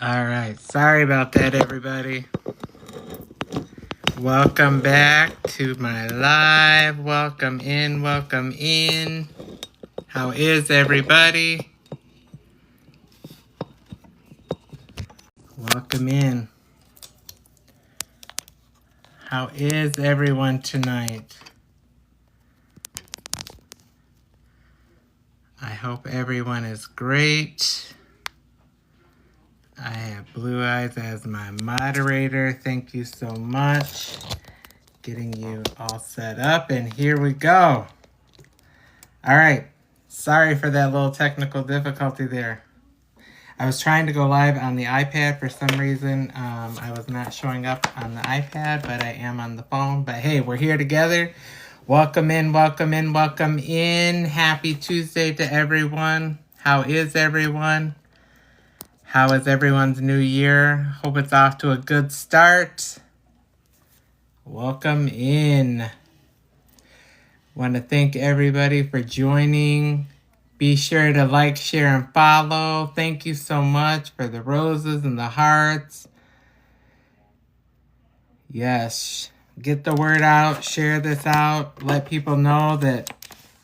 All right. Sorry about that, everybody. Welcome back to my live. Welcome in. Welcome in. How is everybody? Welcome in. How is everyone tonight? I hope everyone is great. I have Blue Eyes as my moderator. Thank you so much. Getting you all set up, and here we go. All right. Sorry for that little technical difficulty there. I was trying to go live on the iPad for some reason. I was not showing up on the iPad, but I am on the phone. But hey, we're here together. Welcome in, welcome in, welcome in. Happy Tuesday to everyone. How is everyone? How is everyone's new year? Hope it's off to a good start. Welcome in. Want to thank everybody for joining. Be sure to like, share, and follow. Thank you so much for the roses and the hearts. Yes, get the word out. Share this out. Let people know that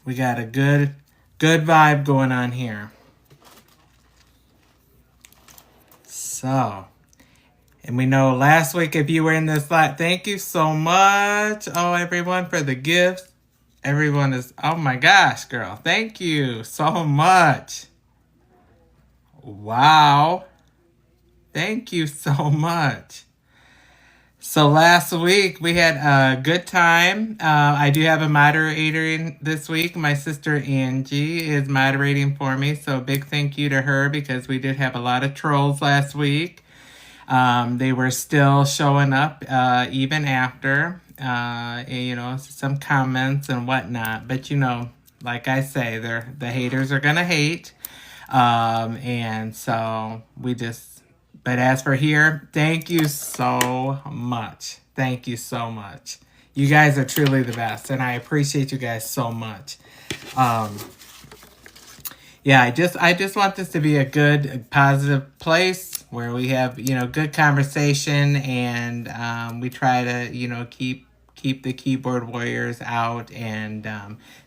we got a good vibe going on here. So, and we know last week if you were in this live, thank you so much. Oh, everyone for the gifts. Everyone is, oh my gosh, girl. Thank you so much. Wow. Thank you so much. So last week we had a good time. I do have a moderator in this week. My sister Angie is moderating for me. So a big thank you to her because we did have a lot of trolls last week. They were still showing up even after, and, some comments and whatnot. But, like I say, the haters are going to hate. And so but as for here, thank you so much. Thank you so much. You guys are truly the best, and I appreciate you guys so much. Yeah, I just want this to be a good, positive place where we have, good conversation, and we try to, keep the keyboard warriors out. And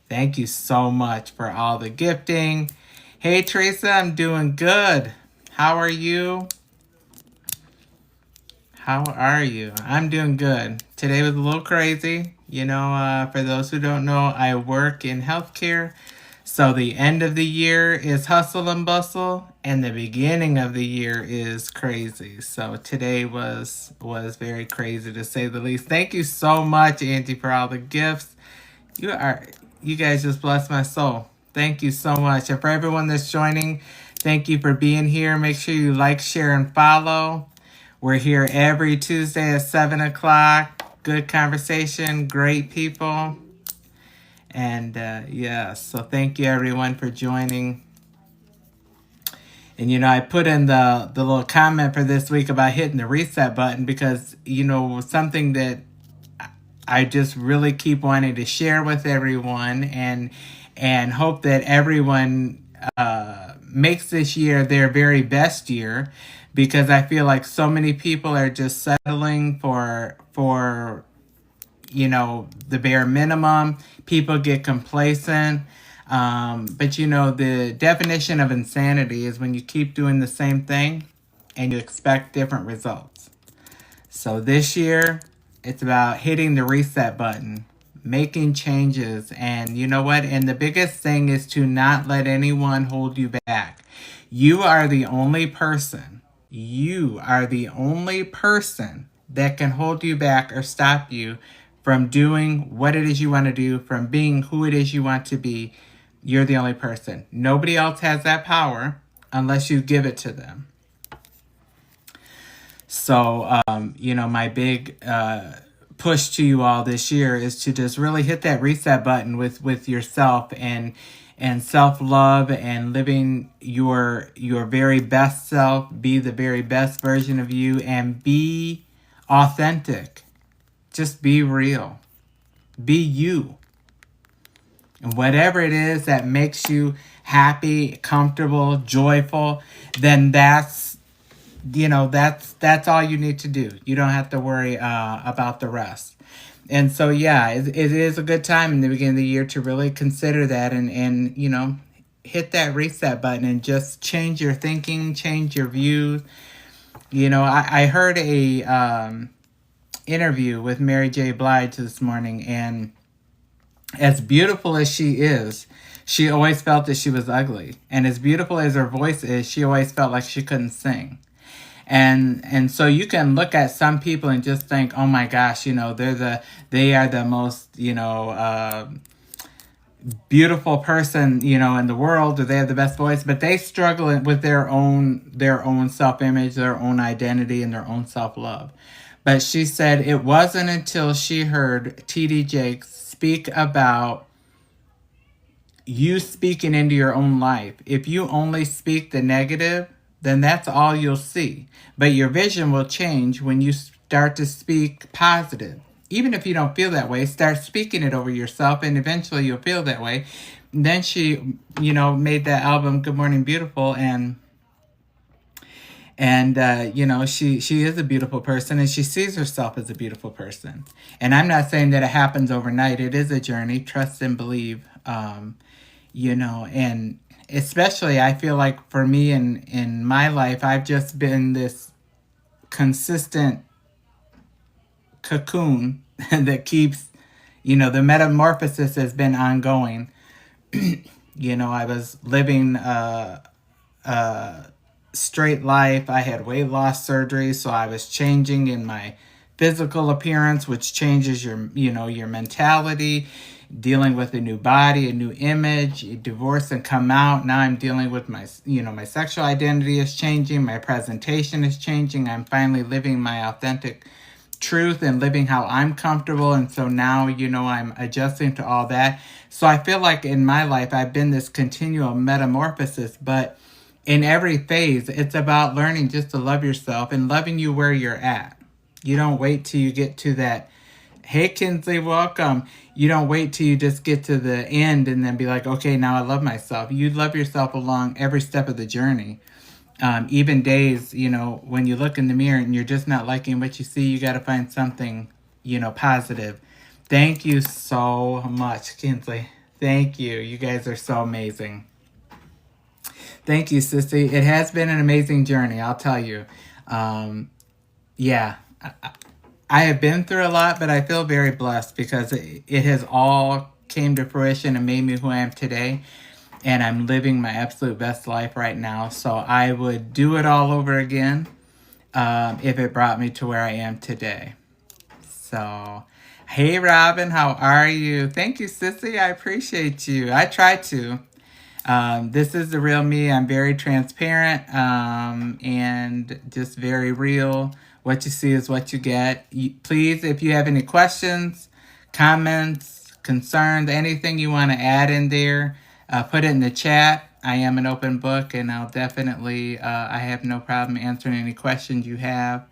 thank you so much for all the gifting. Hey, Teresa, I'm doing good. How are you? How are you? I'm doing good. Today was a little crazy. For those who don't know, I work in healthcare. So the end of the year is hustle and bustle, and the beginning of the year is crazy. So today was very crazy to say the least. Thank you so much, Angie, for all the gifts. You guys just bless my soul. Thank you so much. And for everyone that's joining, thank you for being here. Make sure you like, share, and follow. We're here every Tuesday at 7 o'clock. Good conversation, great people. And so thank you everyone for joining. And I put in the little comment for this week about hitting the reset button because something that I just really keep wanting to share with everyone and hope that everyone makes this year their very best year, because I feel like so many people are just settling for the bare minimum. People get complacent. But the definition of insanity is when you keep doing the same thing and you expect different results. So this year, it's about hitting the reset button, making changes. And you know what? And the biggest thing is to not let anyone hold you back. You are the only person that can hold you back or stop you from doing what it is you want to do, from being who it is you want to be. You're the only person. Nobody else has that power unless you give it to them. So, my big push to you all this year is to just really hit that reset button with yourself and self-love and living your very best self. Be the very best version of you and be authentic. Just be real. Be you. And whatever it is that makes you happy, comfortable, joyful, then that's that's all you need to do. You don't have to worry about the rest. And so, yeah, it is a good time in the beginning of the year to really consider that and hit that reset button and just change your thinking, change your views. I heard a interview with Mary J. Blige this morning, and as beautiful as she is, she always felt that she was ugly. And as beautiful as her voice is, she always felt like she couldn't sing. And so you can look at some people and just think, oh my gosh, they are the most beautiful person in the world, or they have the best voice, but they struggle with their own self-image, their own identity, and their own self-love. But she said it wasn't until she heard TD Jakes speak about you speaking into your own life. If you only speak the negative, then that's all you'll see. But your vision will change when you start to speak positive. Even if you don't feel that way, start speaking it over yourself, and eventually you'll feel that way. And then she, made that album Good Morning Beautiful, and she is a beautiful person, and she sees herself as a beautiful person. And I'm not saying that it happens overnight. It is a journey. Trust and believe. And especially I feel like for me in my life, I've just been this consistent cocoon that keeps, the metamorphosis has been ongoing. I was living a straight life. I had weight loss surgery, so I was changing in my physical appearance, which changes your mentality, dealing with a new body, a new image, divorce and come out. Now I'm dealing with my sexual identity is changing, my presentation is changing. I'm finally living my authentic truth and living how I'm comfortable. And so now, I'm adjusting to all that. So I feel like in my life, I've been this continual metamorphosis, but in every phase, it's about learning just to love yourself and loving you where you're at. You don't wait till you get to that. Hey, Kinsley, welcome. You don't wait till you just get to the end and then be like, okay, now I love myself. You love yourself along every step of the journey. Even days, when you look in the mirror and you're just not liking what you see, you got to find something, positive. Thank you so much, Kinsley. Thank you. You guys are so amazing. Thank you, Sissy. It has been an amazing journey, I'll tell you. Yeah, I have been through a lot, but I feel very blessed because it has all came to fruition and made me who I am today. And I'm living my absolute best life right now. So I would do it all over again if it brought me to where I am today. So, hey, Robin, how are you? Thank you, Sissy. I appreciate you. I try to. This is the real me. I'm very transparent and just very real. What you see is what you get. Please, if you have any questions, comments, concerns, anything you want to add in there, put it in the chat. I am an open book, and I'll definitely, I have no problem answering any questions you have.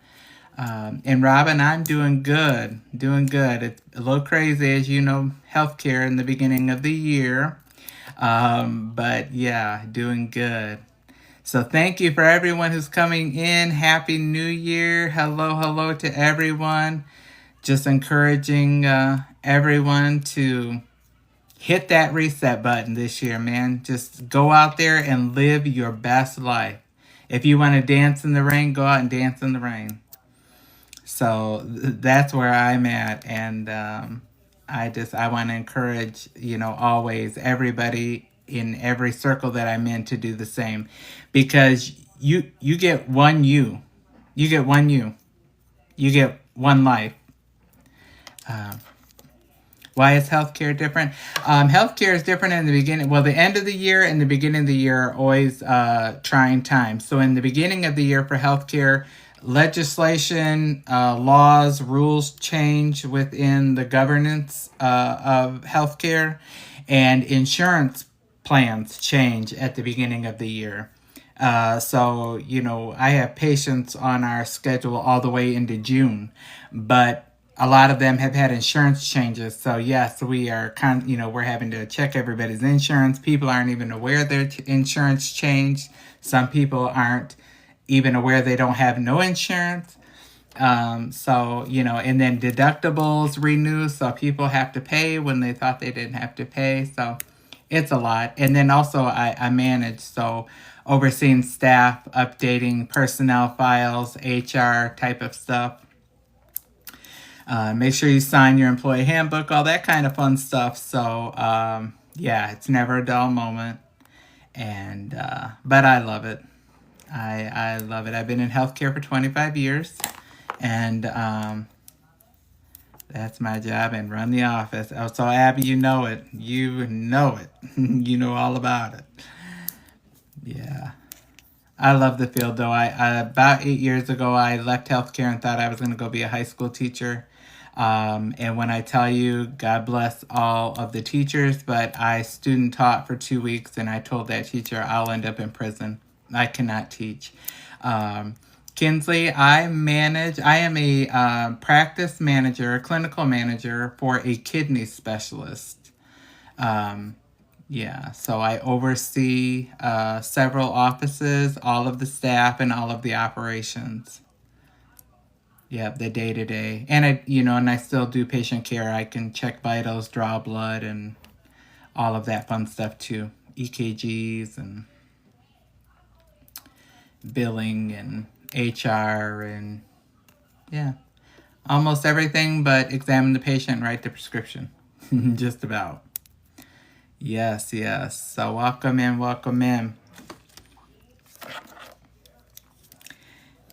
And Robin, I'm doing good. It's a little crazy, as you know, healthcare in the beginning of the year. But yeah, doing good. So thank you for everyone who's coming in. Happy New Year. Hello to everyone. Just encouraging everyone to hit that reset button this year, man. Just go out there and live your best life. If you want to dance in the rain, go out and dance in the rain. So that's where I'm at. And I want to encourage, always everybody in every circle that I'm in to do the same, because you get one you get one life. Why is healthcare different? Healthcare is different in the beginning. Well, the end of the year and the beginning of the year are always trying times. So in the beginning of the year for healthcare, legislation, laws, rules change within the governance of healthcare, and insurance plans change at the beginning of the year. So, I have patients on our schedule all the way into June, but a lot of them have had insurance changes. So yes, we are we're having to check everybody's insurance. People aren't even aware their insurance changed. Some people aren't even aware they don't have no insurance. So, and then deductibles renew, so people have to pay when they thought they didn't have to pay. So it's a lot. And then also I manage, so overseeing staff, updating personnel files, HR type of stuff. Make sure you sign your employee handbook, all that kind of fun stuff. So, yeah, it's never a dull moment. And, but I love it. I love it. I've been in healthcare for 25 years. And that's my job, and run the office. Oh, so Abby, you know it. You know it. You know all about it. Yeah. I love the field, though. I about 8 years ago, I left healthcare and thought I was going to go be a high school teacher. And when I tell you, God bless all of the teachers, but I student taught for 2 weeks, and I told that teacher I'll end up in prison. I cannot teach. Kinsley, I am a practice manager, clinical manager for a kidney specialist. Yeah, so I oversee several offices, all of the staff, and all of the operations. Yeah, the day to day, and I still do patient care. I can check vitals, draw blood, and all of that fun stuff too. EKGs and billing and HR and yeah, almost everything but examine the patient and write the prescription. Just about. Yes, yes. So welcome in, welcome in.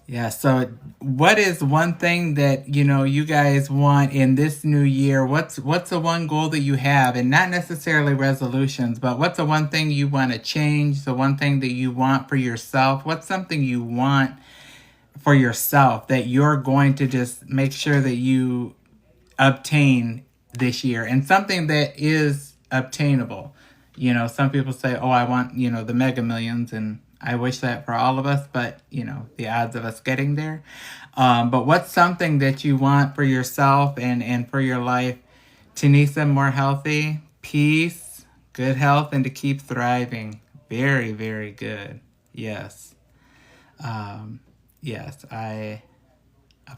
Yeah, so what is one thing that, you guys want in this new year? What's the one goal that you have? And not necessarily resolutions, but what's the one thing you want to change? The one thing that you want for yourself? What's something you want for yourself that you're going to just make sure that you obtain this year? And something that is obtainable. Some people say, oh, I want, the mega millions, and I wish that for all of us, but, the odds of us getting there. But what's something that you want for yourself and for your life? Tanisa, more healthy, peace, good health, and to keep thriving. Very, very good. Yes. Yes, I've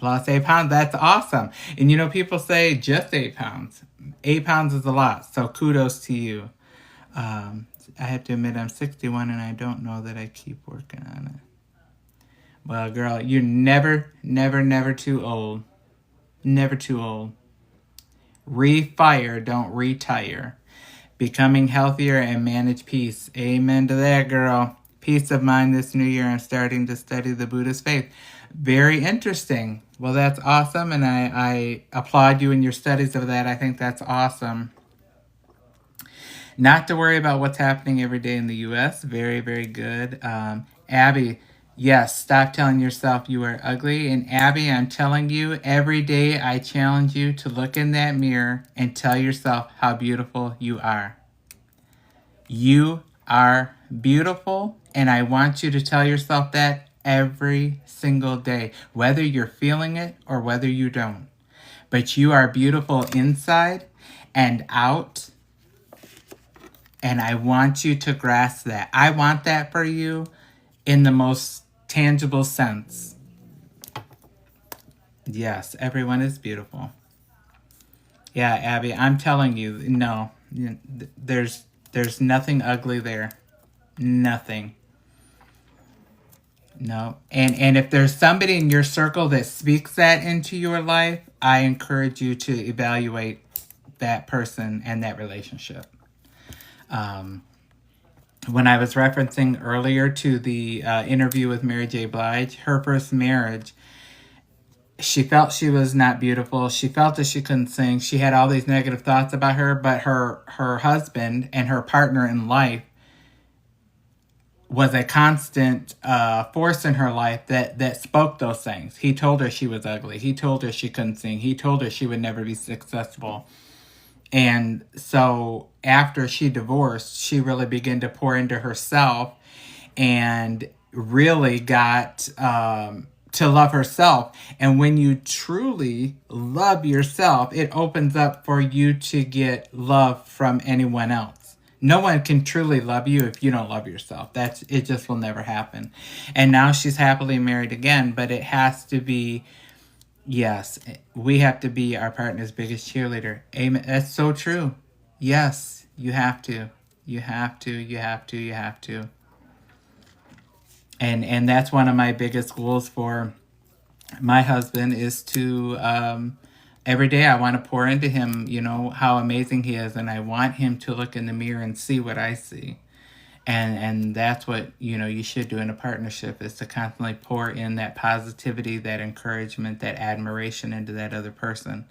lost 8 pounds. That's awesome. And people say just 8 pounds. 8 pounds is a lot. So kudos to you. I have to admit I'm 61 and I don't know that I keep working on it. Well, girl, you're never, never, never too old. Never too old. Refire, don't retire. Becoming healthier and manage peace. Amen to that, girl. Peace of mind this new year. I'm starting to study the Buddhist faith. Very interesting. Well, that's awesome, and I applaud you in your studies of that. I think that's awesome. Not to worry about what's happening every day in the U.S. Very, very good. Abby, yes, stop telling yourself you are ugly. And Abby, I'm telling you, every day I challenge you to look in that mirror and tell yourself how beautiful you are. You are beautiful, and I want you to tell yourself that every single day, whether you're feeling it or whether you don't. But you are beautiful inside and out. And I want you to grasp that. I want that for you in the most tangible sense. Yes, everyone is beautiful. Yeah, Abby, I'm telling you, no, there's nothing ugly there. Nothing. No. And if there's somebody in your circle that speaks that into your life, I encourage you to evaluate that person and that relationship. When I was referencing earlier to the interview with Mary J. Blige, her first marriage, she felt she was not beautiful. She felt that she couldn't sing. She had all these negative thoughts about her, but her husband and her partner in life was a constant force in her life that spoke those things. He told her she was ugly. He told her she couldn't sing. He told her she would never be successful. And so after she divorced, she really began to pour into herself and really got to love herself. And when you truly love yourself, it opens up for you to get love from anyone else. No one can truly love you if you don't love yourself. That's it. Just will never happen. And now she's happily married again, but it has to be. Yes, we have to be our partner's biggest cheerleader. Amen. That's so true. Yes, you have to. You have to. You have to. You have to. And that's one of my biggest goals for my husband is to every day I want to pour into him, how amazing he is, and I want him to look in the mirror and see what I see. And that's what you should do in a partnership, is to constantly pour in that positivity, that encouragement, that admiration into that other person.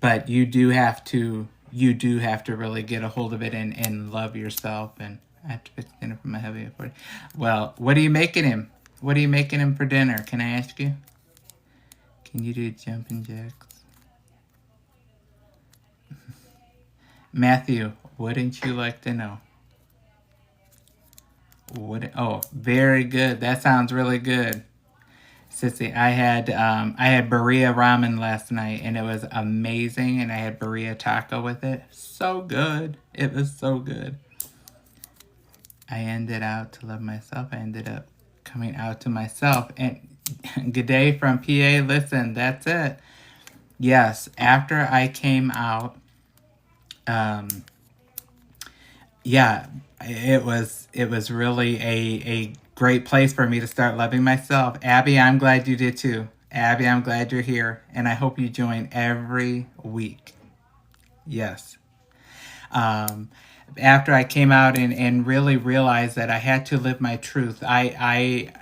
But you do have to really get a hold of it and love yourself. And I have to fix dinner for my hubby. Well, what are you making him? What are you making him for dinner? Can I ask you? Can you do jumping jacks? Matthew, wouldn't you like to know? Oh, very good. That sounds really good. Sissy, I had Berea ramen last night and it was amazing, and I had Berea taco with it. So good. It was so good. I ended out to love myself. I ended up coming out to myself. And good day from PA. Listen, that's it. Yes, after I came out, yeah, it was really a great place for me to start loving myself. Abby, I'm glad you did too. Abby, I'm glad you're here, and I hope you join every week. Yes. After I came out and really realized that I had to live my truth, I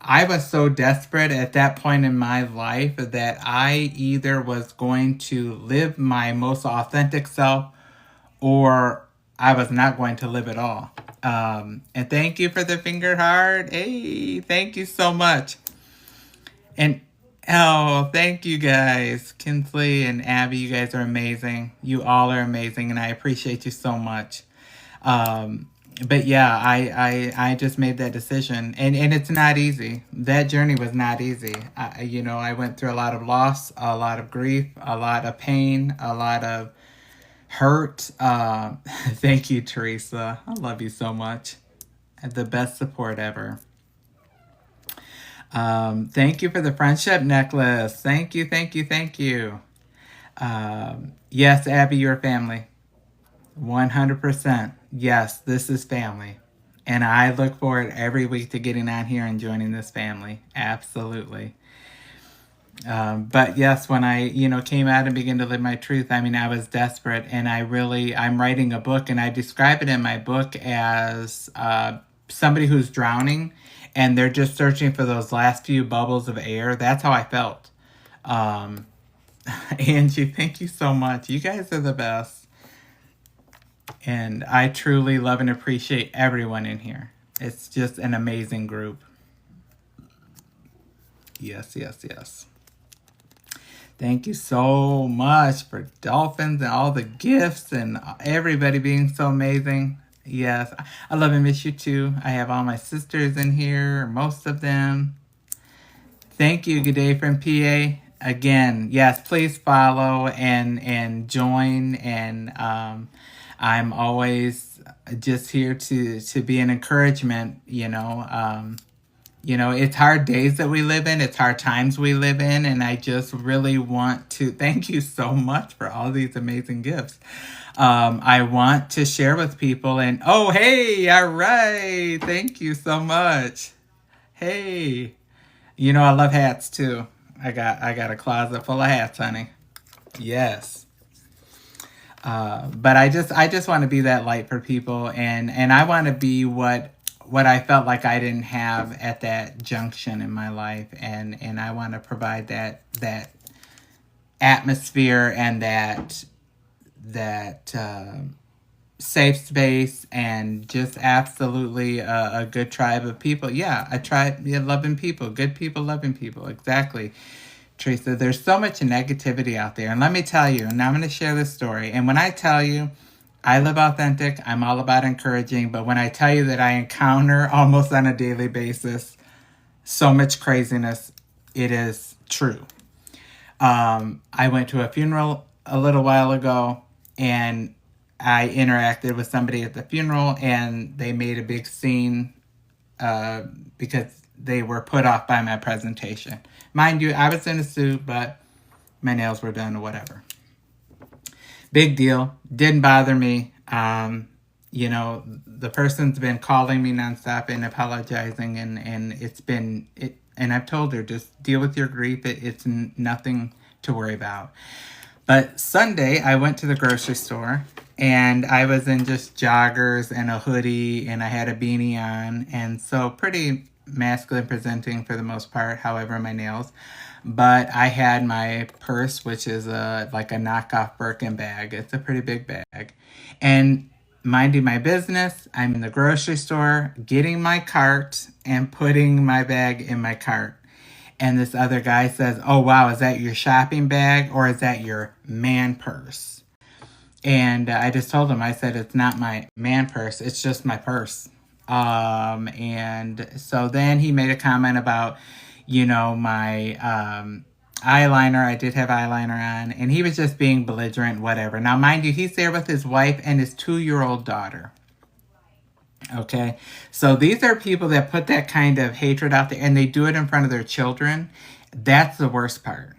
was so desperate at that point in my life that I either was going to live my most authentic self, or I was not going to live at all. And thank you for the finger heart. Hey, thank you so much. And oh, thank you guys. Kinsley and Abby, you guys are amazing. You all are amazing, and I appreciate you so much. But yeah, I just made that decision, and it's not easy. That journey was not easy. I went through a lot of loss, a lot of grief, a lot of pain, a lot of hurt. Thank you, Teresa. I love you so much. The best support ever. Thank you for the friendship necklace. Thank you, thank you, thank you. Yes, Abby, you're family. 100%. Yes, this is family. And I look forward every week to getting on here and joining this family. Absolutely. But yes, when I, came out and began to live my truth, I was desperate, and I'm writing a book, and I describe it in my book as somebody who's drowning and they're just searching for those last few bubbles of air. That's how I felt. Angie, thank you so much. You guys are the best. And I truly love and appreciate everyone in here. It's just an amazing group. Yes, yes, yes. Thank you so much for dolphins and all the gifts and everybody being so amazing. Yes, I love and miss you too. I have all my sisters in here, most of them. Thank you. Good day from PA. Again, yes, please follow and join. And I'm always just here to be an encouragement. It's hard days that we live in. It's hard times we live in. And I just really want to thank you so much for all these amazing gifts. I want to share with people. And oh, hey, all right. Thank you so much. Hey, I love hats too. I got a closet full of hats, honey. Yes. But I just want to be that light for people, and I want to be what I felt like I didn't have at that junction in my life, and I want to provide that atmosphere and that safe space, and just absolutely a good tribe of people. Yeah, a tribe, loving people, good people, loving people. Exactly. Teresa, there's so much negativity out there. And let me tell you, and I'm going to share this story. And when I tell you, I live authentic, I'm all about encouraging. But when I tell you that I encounter almost on a daily basis so much craziness, it is true. I went to a funeral a little while ago, and I interacted with somebody at the funeral and they made a big scene because they were put off by my presentation. Mind you, I was in a suit, but my nails were done or whatever. Big deal. Didn't bother me. The person's been calling me nonstop and apologizing, and and I've told her, just deal with your grief. It's nothing to worry about. But Sunday, I went to the grocery store and I was in just joggers and a hoodie and I had a beanie on. And so pretty masculine presenting for the most part, however, my nails. But I had my purse, which is like a knockoff Birkin bag. It's a pretty big bag. And minding my business, I'm in the grocery store getting my cart and putting my bag in my cart. And this other guy says, "Oh, wow, is that your shopping bag or is that your man purse?" And I just told him, I said, "It's not my man purse, it's just my purse." And so then he made a comment about, my eyeliner. I did have eyeliner on, and he was just being belligerent, whatever. Now, mind you, he's there with his wife and his 2-year-old daughter. Okay, so these are people that put that kind of hatred out there and they do it in front of their children. That's the worst part.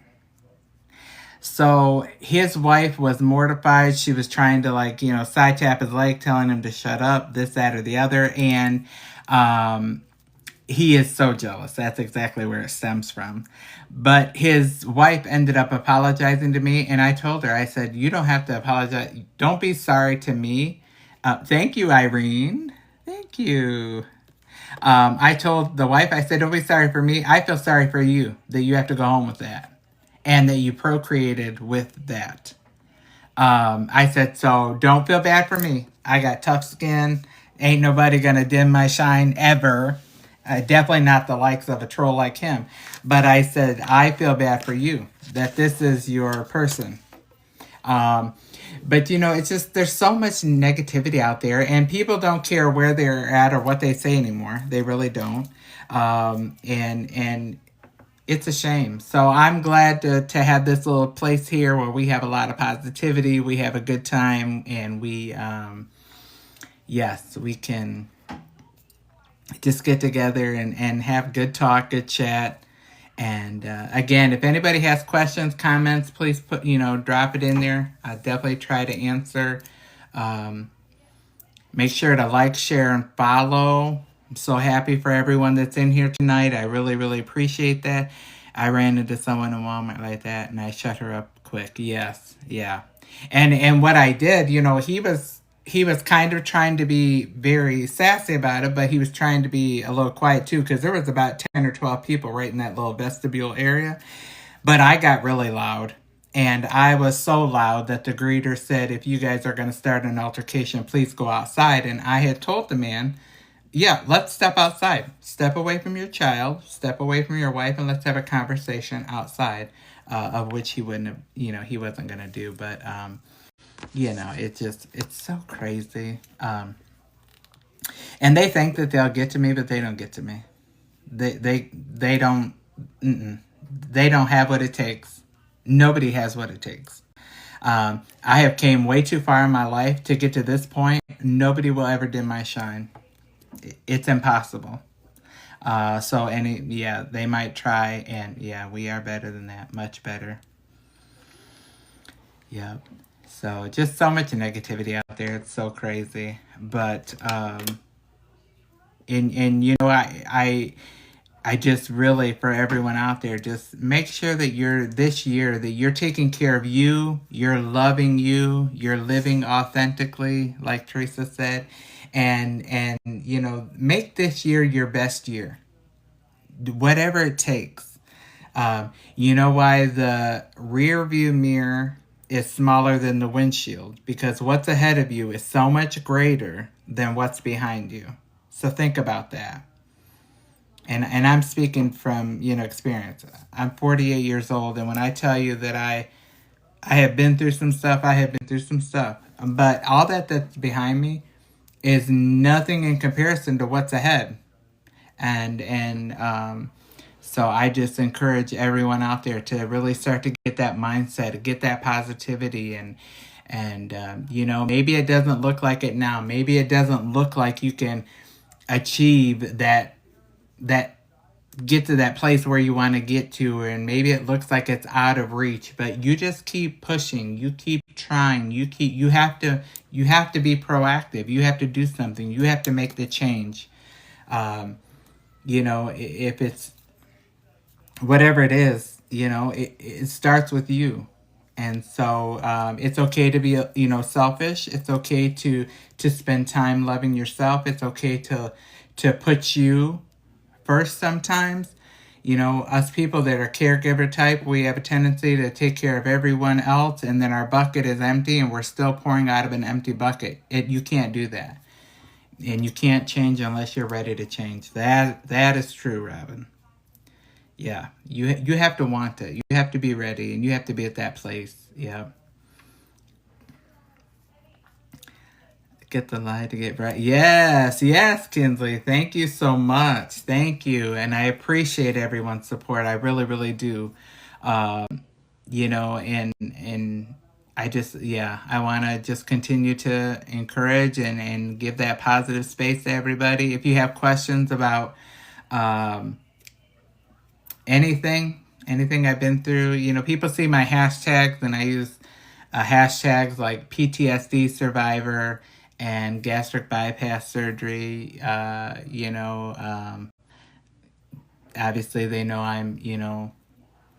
So his wife was mortified. She was trying to side tap his leg, telling him to shut up, this, that, or the other. And he is so jealous. That's exactly where it stems from. But his wife ended up apologizing to me. And I told her, I said, "You don't have to apologize. Don't be sorry to me. Thank you, Irene. Thank you." I told the wife, I said, "Don't be sorry for me. I feel sorry for you that you have to go home with that and that you procreated with that." I said, "So don't feel bad for me. I got tough skin. Ain't nobody going to dim my shine ever. Definitely not the likes of a troll like him." But I said, "I feel bad for you that this is your person." But it's just, there's so much negativity out there and people don't care where they're at or what they say anymore. They really don't. And it's a shame. So I'm glad to have this little place here where we have a lot of positivity. We have a good time and yes, we can just get together and have good talk, good chat. And again, if anybody has questions, comments, please drop it in there. I'll definitely try to answer. Make sure to like, share, and follow. I'm so happy for everyone that's in here tonight. I really, really appreciate that. I ran into someone in Walmart like that, and I shut her up quick. Yes, yeah. And what I did, he was kind of trying to be very sassy about it, but he was trying to be a little quiet too, because there was about 10 or 12 people right in that little vestibule area. But I got really loud, and I was so loud that the greeter said, "If you guys are going to start an altercation, please go outside." And I had told the man, "Yeah, let's step outside. Step away from your child, step away from your wife, and let's have a conversation outside," of which he wouldn't have, he wasn't going to do. But it's so crazy. And they think that they'll get to me, but they don't get to me. They don't, they don't have what it takes. Nobody has what it takes. I have came way too far in my life to get to this point. Nobody will ever dim my shine. It's impossible. They might try, and we are better than that. Much better. Yep. So just so much negativity out there. It's so crazy. But I just really, for everyone out there, just make sure that this year that you're taking care of you, you're loving you, you're living authentically, like Teresa said, and make this year your best year, whatever it takes. You know why the rear view mirror is smaller than the windshield? Because what's ahead of you is so much greater than what's behind you. So think about that. And I'm speaking from, experience. I'm 48 years old, and when I tell you that I have been through some stuff, I have been through some stuff. But all that's behind me is nothing in comparison to what's ahead. So I just encourage everyone out there to really start to get that mindset, get that positivity, And, maybe it doesn't look like it now. Maybe it doesn't look like you can achieve that get to that place where you want to get to, and maybe it looks like it's out of reach, but you just keep pushing, you keep trying, you have to be proactive, you have to do something, you have to make the change. If it's whatever it is, it starts with you. And so it's okay to be selfish. It's okay to spend time loving yourself. It's okay to put you first sometimes. Us people that are caregiver type, we have a tendency to take care of everyone else, and then our bucket is empty and we're still pouring out of an empty bucket. You can't do that. And you can't change unless you're ready to change. That is true, Robin. Yeah, you have to want it. You have to be ready, and you have to be at that place. Yeah. Get the light to get bright. Yes, Kinsley. Thank you so much. Thank you. And I appreciate everyone's support. I really, really do. Um, and I want to just continue to encourage and give that positive space to everybody. If you have questions about um, anything I've been through, people see my hashtags, and I use hashtags like PTSD survivor and gastric bypass surgery. Obviously they know I'm,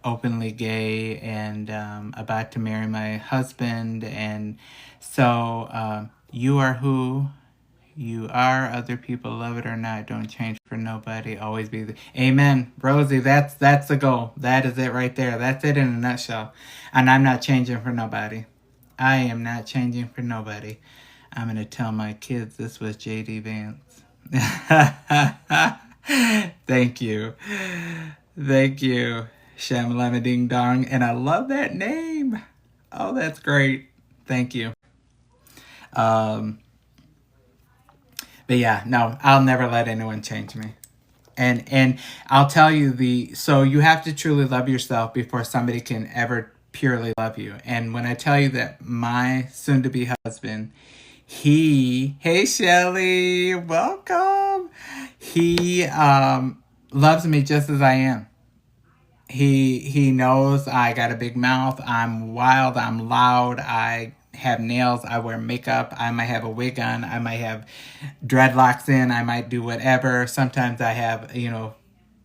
openly gay and about to marry my husband. And so you are who you are. Other people love it or not. Don't change for nobody. Always be the amen, Rosie. That's the goal. That is it right there. That's it in a nutshell. And I'm not changing for nobody. I am not changing for nobody. I'm gonna tell my kids this was JD Vance. Thank you. Thank you. Shamalama Ding Dong. And I love that name. Oh, that's great. Thank you. Um, but yeah, no, I'll never let anyone change me. And I'll tell you so you have to truly love yourself before somebody can ever purely love you. And when I tell you that my soon to be husband, hey Shelly, welcome. He loves me just as I am. He knows I got a big mouth. I'm wild. I'm loud. I have nails. I wear makeup. I might have a wig on. I might have dreadlocks in. I might do whatever. Sometimes I have,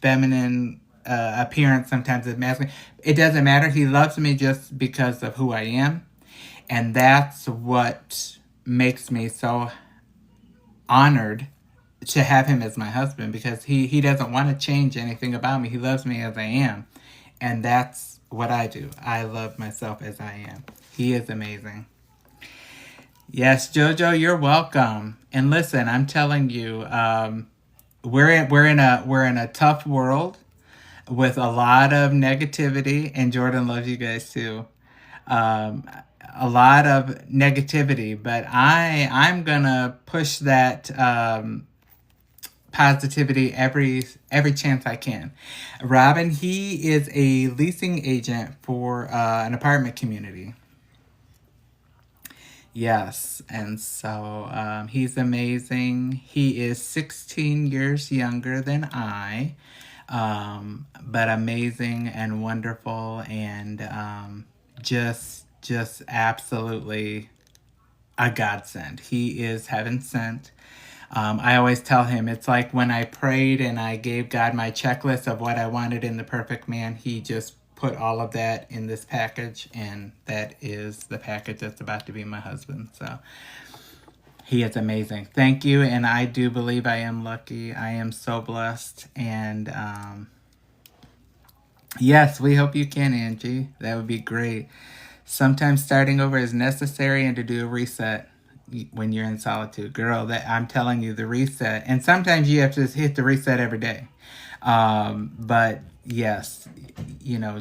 feminine appearance. Sometimes it's masculine. It doesn't matter. He loves me just because of who I am. And that's what makes me so honored to have him as my husband, because he doesn't want to change anything about me. He loves me as I am. And that's what I do. I love myself as I am. He is amazing. Yes, Jojo, you're welcome. And listen, I'm telling you, we're in a tough world with a lot of negativity, and Jordan loves you guys too. A lot of negativity, but I'm gonna push that positivity every chance I can. Robin, he is a leasing agent for an apartment community. Yes, and so he's amazing. He is 16 years younger than I, but amazing and wonderful, and just absolutely a godsend. He is heaven sent. I always tell him it's like when I prayed and I gave God my checklist of what I wanted in the perfect man. He just put all of that in this package, and that is the package that's about to be my husband. So he is amazing. Thank you, and I do believe I am lucky. I am so blessed, and yes, we hope you can, Angie. That would be great. Sometimes starting over is necessary, and to do a reset when you're in solitude. Girl, that I'm telling you, the reset. And sometimes you have to hit the reset every day. But yes,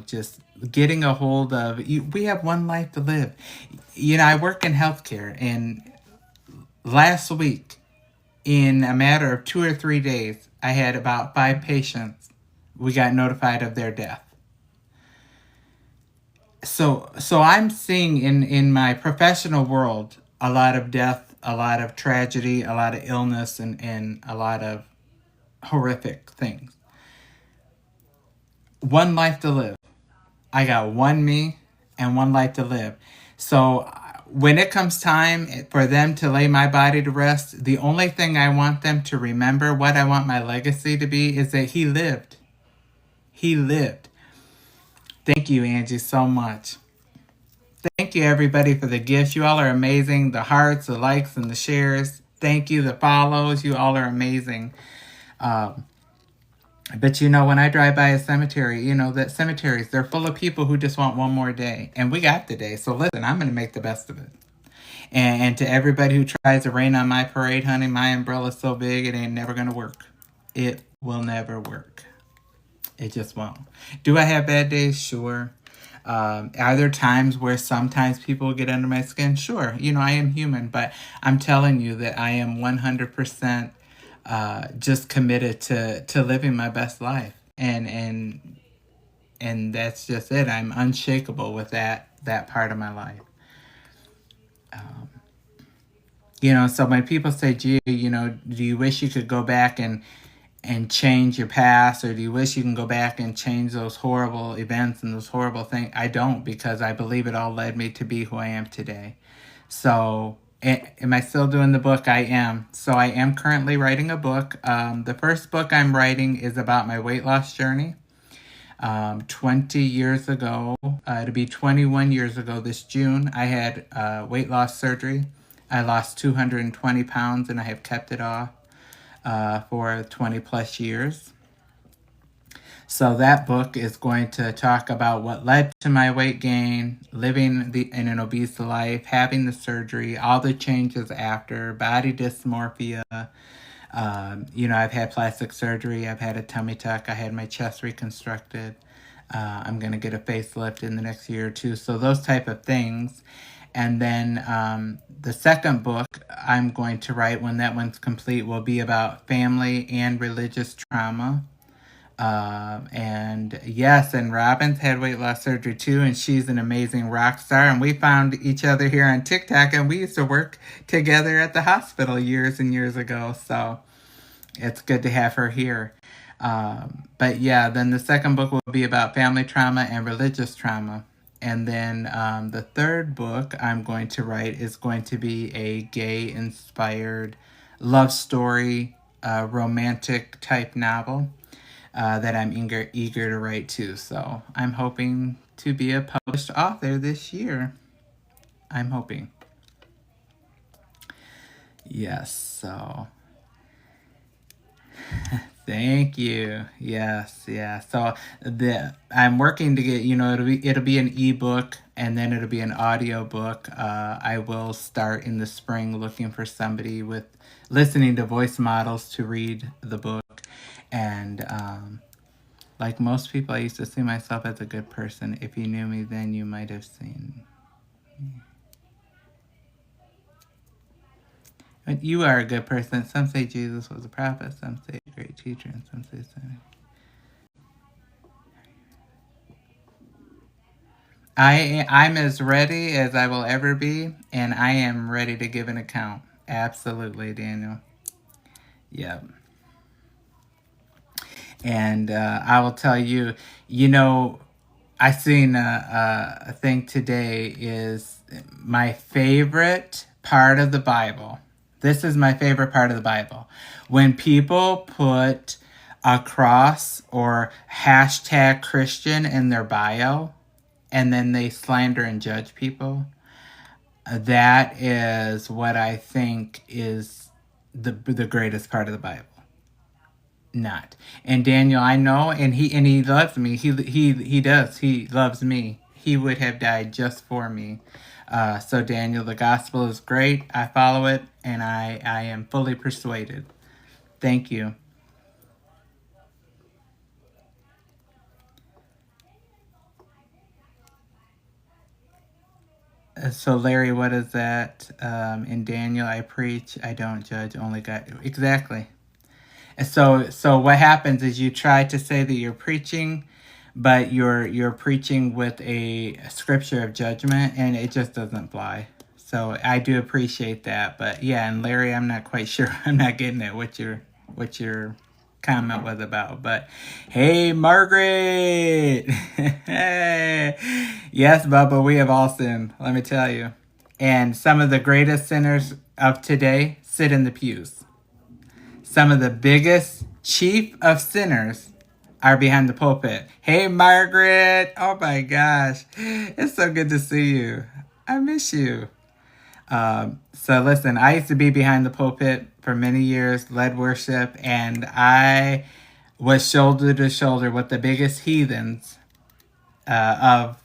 just getting a hold of, we have one life to live. I work in healthcare, and last week, in a matter of 2 or 3 days, I had about 5 patients. We got notified of their death. So I'm seeing in my professional world a lot of death, a lot of tragedy, a lot of illness, and a lot of horrific things. One life to live. I got one me and one life to live. So when it comes time for them to lay my body to rest, the only thing I want them to remember, what I want my legacy to be, is that he lived. He lived. Thank you, Angie, so much. Thank you, everybody, for the gifts. You all are amazing. The hearts, the likes, and the shares. Thank you, the follows. You all are amazing. Um, but when I drive by a cemetery, that cemeteries, they're full of people who just want one more day. And we got the day. So listen, I'm going to make the best of it. And to everybody who tries to rain on my parade, honey, my umbrella's so big it ain't never going to work. It will never work. It just won't. Do I have bad days? Sure. Are there times where sometimes people get under my skin? Sure. I am human, but I'm telling you that I am 100% just committed to living my best life. And that's just it. I'm unshakable with that part of my life. So when people say, gee, do you wish you could go back and change your past, or do you wish you can go back and change those horrible events and those horrible things? I don't, because I believe it all led me to be who I am today. So am I still doing the book? I am. So I am currently writing a book. The first book I'm writing is about my weight loss journey. 20 years ago, it'll be 21 years ago this June, I had weight loss surgery. I lost 220 pounds and I have kept it off for 20 plus years. So that book is going to talk about what led to my weight gain, living in an obese life, having the surgery, all the changes after, body dysmorphia. I've had plastic surgery, I've had a tummy tuck, I had my chest reconstructed. I'm going to get a facelift in the next year or two. So those type of things. And then the second book I'm going to write, when that one's complete, will be about family and religious trauma. And yes, and Robin's had weight loss surgery too, and she's an amazing rock star. And we found each other here on TikTok, and we used to work together at the hospital years and years ago. So it's good to have her here. But yeah, then the second book will be about family trauma and religious trauma. And then the third book I'm going to write is going to be a gay-inspired love story, romantic type novel that I'm eager to write too. So I'm hoping to be a published author this year. I'm hoping. Yes, so thank you. Yes, yeah. So I'm working to get, it'll be an ebook and then it'll be an audio book. I will start in the spring looking for somebody with listening to voice models to read the book. And like most people, I used to see myself as a good person. If you knew me then, you might have seen me. But you are a good person. Some say Jesus was a prophet, some say a great teacher, and some say something. I'm as ready as I will ever be, and I am ready to give an account. Absolutely, Daniel. Yep. And I will tell you, I seen a thing today is my favorite part of the Bible. This is my favorite part of the Bible. When people put a cross or hashtag Christian in their bio, and then they slander and judge people, that is what I think is the greatest part of the Bible. Not. And Daniel, I know, and he loves me. He does. He loves me. He would have died just for me. So Daniel, the gospel is great. I follow it, and I am fully persuaded. Thank you. So Larry, what is that? In Daniel, I preach, I don't judge, only God. Exactly. So what happens is you try to say that you're preaching, but you're preaching with a scripture of judgment, and it just doesn't fly. So I do appreciate that. But yeah, and Larry, I'm not quite sure. I'm not getting at what your comment was about. But hey, Margaret. Hey. Yes, Bubba, we have all sinned, let me tell you. And some of the greatest sinners of today sit in the pews. Some of the biggest chief of sinners are behind the pulpit. Hey, Margaret. Oh my gosh. It's so good to see you. I miss you. So listen, I used to be behind the pulpit for many years, led worship, and I was shoulder to shoulder with the biggest heathens of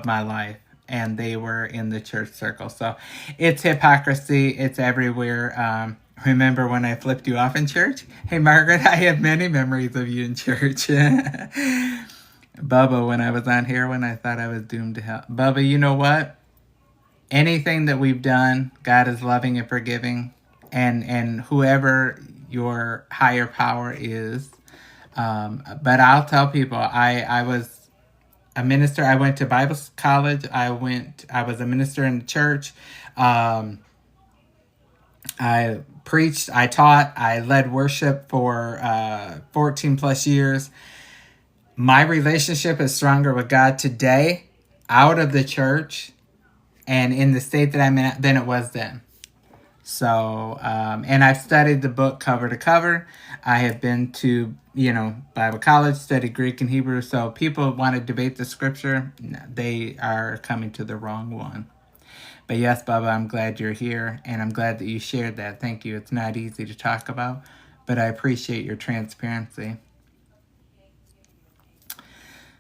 my life, and they were in the church circle. So it's hypocrisy. It's everywhere. Remember when I flipped you off in church? Hey, Margaret, I have many memories of you in church. Bubba, when I was on here, when I thought I was doomed to hell. Bubba, you know what? Anything that we've done, God is loving and forgiving, and whoever your higher power is. But I'll tell people, I was a minister. I went to Bible college. I was a minister in the church. I preached, I taught, I led worship for 14 plus years. My relationship is stronger with God today out of the church and in the state that I'm in than it was then. So, and I've studied the book cover to cover. I have been to, Bible college, studied Greek and Hebrew. So people want to debate the scripture. No, they are coming to the wrong one. But yes, Bubba, I'm glad you're here, and I'm glad that you shared that. Thank you. It's not easy to talk about, but I appreciate your transparency.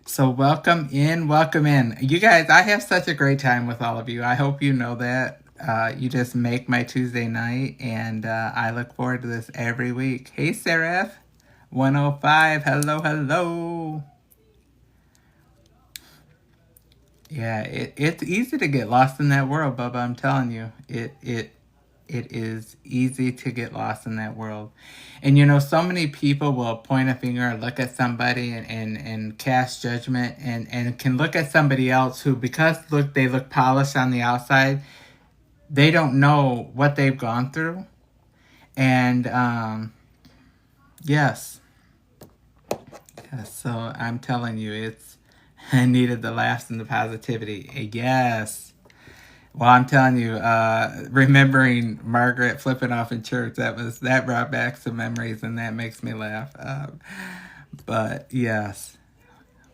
So welcome in, welcome in. You guys, I have such a great time with all of you. I hope you know that. You just make my Tuesday night, and I look forward to this every week. Hey, Seraph, 105, hello, hello. Yeah, it's easy to get lost in that world, Bubba. I'm telling you, it is easy to get lost in that world. And so many people will point a finger and look at somebody and cast judgment and can look at somebody else who, because they look polished on the outside, they don't know what they've gone through. And yes, so I'm telling you, I needed the laughs and the positivity. Yes. Well, I'm telling you, remembering Margaret flipping off in church, that brought back some memories, and that makes me laugh. But yes.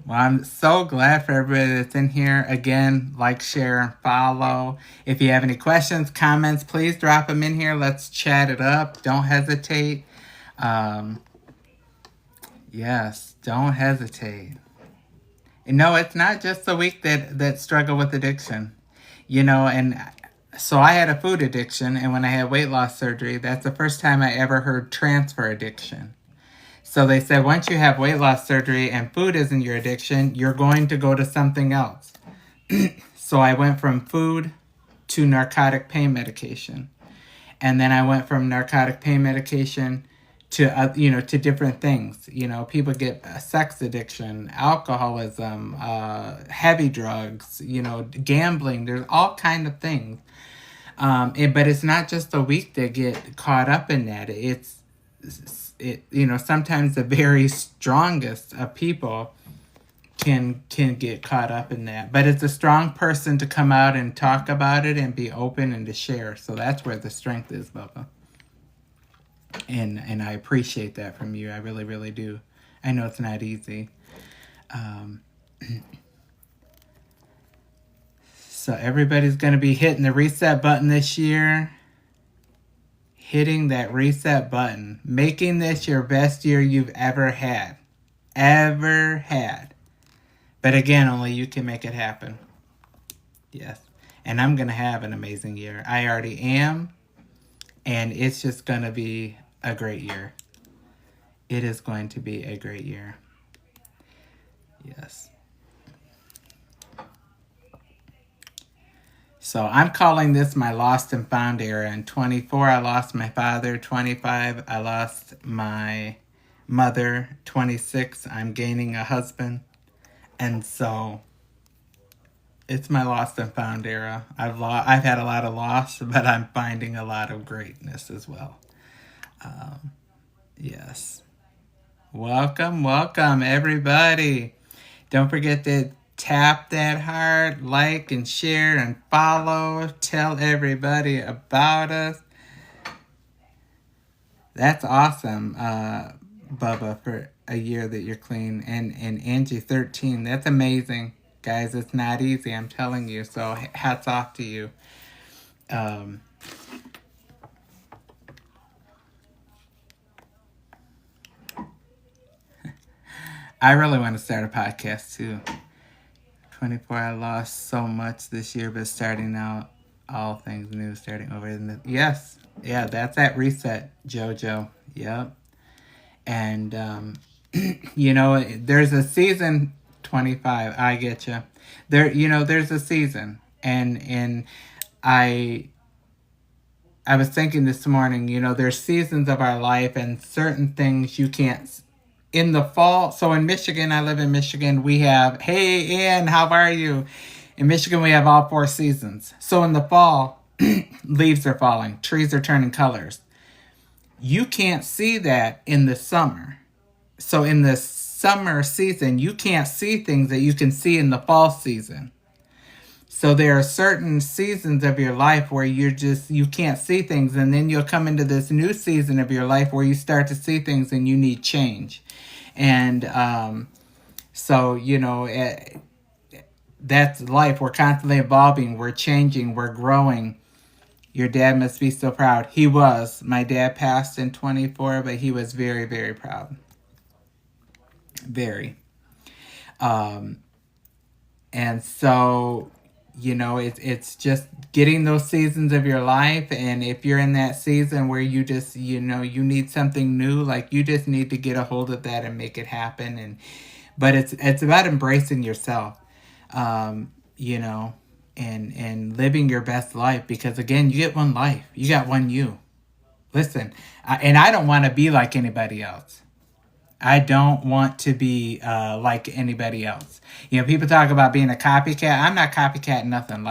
Well, I'm so glad for everybody that's in here. Again, like, share, follow. If you have any questions, comments, please drop them in here. Let's chat it up. Don't hesitate. Yes, don't hesitate. No, it's not just the weak that struggle with addiction. And so I had a food addiction, and when I had weight loss surgery, that's the first time I ever heard transfer addiction. So they said, once you have weight loss surgery and food isn't your addiction, you're going to go to something else. So I went from food to narcotic pain medication. And then I went from narcotic pain medication to different things. People get sex addiction, alcoholism, heavy drugs, gambling. There's all kind of things. But it's not just the weak that get caught up in that. Sometimes the very strongest of people can get caught up in that. But it's a strong person to come out and talk about it and be open and to share. So that's where the strength is, Bubba. And I appreciate that from you. I really, really do. I know it's not easy. So everybody's going to be hitting the reset button this year. Hitting that reset button. Making this your best year you've ever had. Ever had. But again, only you can make it happen. Yes. And I'm going to have an amazing year. I already am. And it's just going to be a great year. It is going to be a great year. Yes. So I'm calling this my lost and found era. In 24, I lost my father. 25, I lost my mother. 26, I'm gaining a husband. And so it's my lost and found era. I've had a lot of loss, but I'm finding a lot of greatness as well. Yes. Welcome, welcome, everybody. Don't forget to tap that heart, like and share and follow. Tell everybody about us. That's awesome, Bubba, for a year that you're clean. And Angie, 13. That's amazing. Guys, it's not easy, I'm telling you. So hats off to you. Um, I really want to start a podcast too. 24, I lost so much this year, but starting out, all things new, starting over. Yes, yeah, that's that reset, JoJo. Yep. And, there's a season 25. I get you. There's a season. And I was thinking this morning, there's seasons of our life and certain things you can't in the fall. So in Michigan, I live in Michigan, we have, hey, Ian, how are you? In Michigan, we have all 4 seasons. So in the fall, leaves are falling, trees are turning colors. You can't see that in the summer. So in the summer season, you can't see things that you can see in the fall season. So there are certain seasons of your life where you can't see things, and then you'll come into this new season of your life where you start to see things and you need change. And so, that's life. We're constantly evolving. We're changing. We're growing. Your dad must be so proud. He was. My dad passed in 24, but he was very, very proud. Very. And so, it's just getting those seasons of your life. And if you're in that season where you just, you need something new, like you just need to get a hold of that and make it happen. But it's about embracing yourself, and living your best life, because again, you get one life, you got one you. Listen, and I don't want to be like anybody else. I don't want to be like anybody else. People talk about being a copycat. I'm not copycat nothing.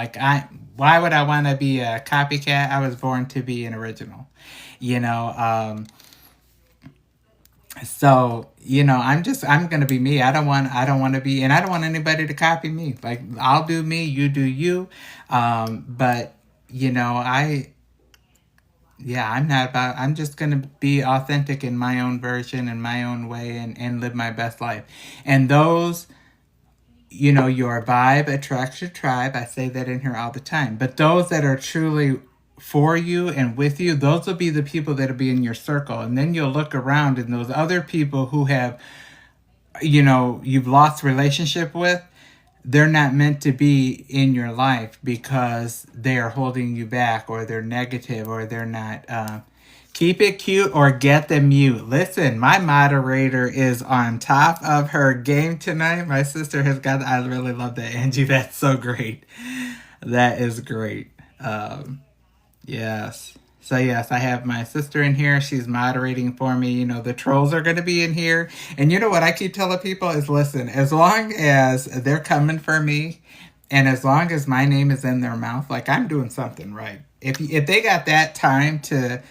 Why would I want to be a copycat? I was born to be an original. So I'm gonna be me. I don't want to be, and I don't want anybody to copy me. Like, I'll do me, you do you. But I'm just going to be authentic in my own version and my own way, and live my best life. And those, your vibe attracts your tribe. I say that in here all the time. But those that are truly for you and with you, those will be the people that'll be in your circle. And then you'll look around, and those other people who have, you've lost relationship with, they're not meant to be in your life because they are holding you back, or they're negative, or they're not. Keep it cute or get the mute. Listen, my moderator is on top of her game tonight. My sister has got, I really love that, Angie. That's so great. That is great. Yes. So yes, I have my sister in here. She's moderating for me. The trolls are going to be in here. And you know what I keep telling people is, listen, as long as they're coming for me, and as long as my name is in their mouth, like, I'm doing something right. If they got that time to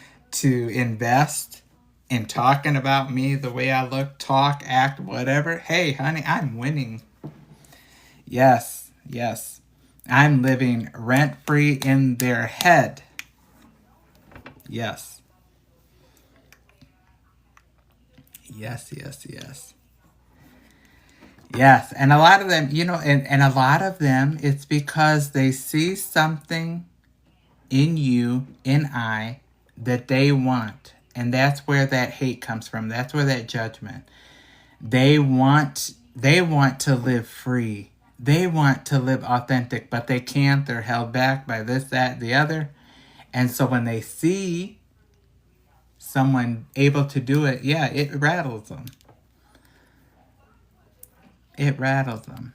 invest in talking about me, the way I look, talk, act, whatever, hey, honey, I'm winning. Yes, yes. I'm living rent-free in their head. Yes. Yes, yes, yes. Yes. And a lot of them, and a lot of them, it's because they see something in you, in I, that they want. And that's where that hate comes from. That's where that judgment. They want to live free. They want to live authentic, but they can't. They're held back by this, that, the other. And so when they see someone able to do it, yeah, it rattles them. It rattles them.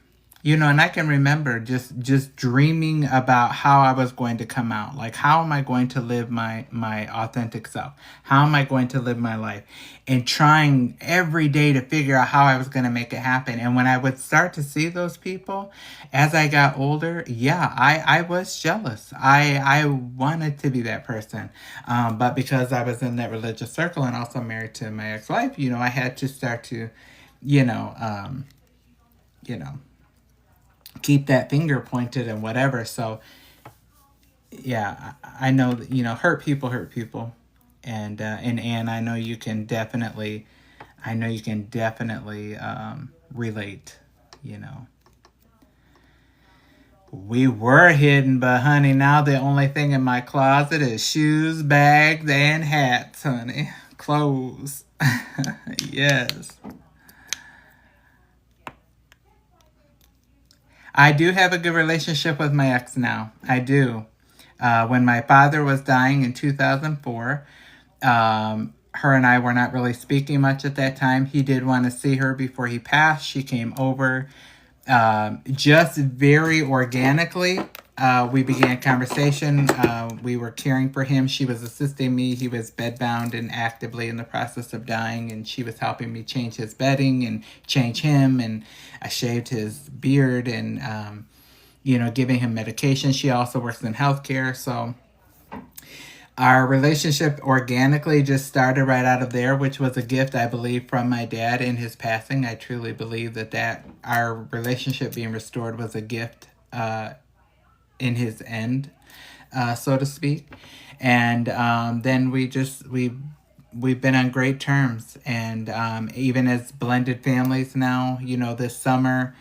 And I can remember just dreaming about how I was going to come out. Like, how am I going to live my authentic self? How am I going to live my life? And trying every day to figure out how I was going to make it happen. And when I would start to see those people as I got older, yeah, I was jealous. I wanted to be that person. But because I was in that religious circle and also married to my ex-wife, I had to start to, you know, um, you know, keep that finger pointed and whatever. So yeah, I know that, hurt people. And Anne, I know you can definitely relate, you know. We were hidden, but honey, now the only thing in my closet is shoes, bags, and hats, honey. Clothes. Yes. I do have a good relationship with my ex now. I do. When my father was dying in 2004, her and I were not really speaking much at that time. He did want to see her before he passed. She came over. Just very organically, we began conversation. We were caring for him. She was assisting me. He was bedbound and actively in the process of dying, and she was helping me change his bedding and change him. And I shaved his beard and, giving him medication. She also works in healthcare, so our relationship organically just started right out of there, which was a gift, I believe, from my dad in his passing. I truly believe that our relationship being restored was a gift in his end, so to speak. And then we've been on great terms. And even as blended families now, this summer,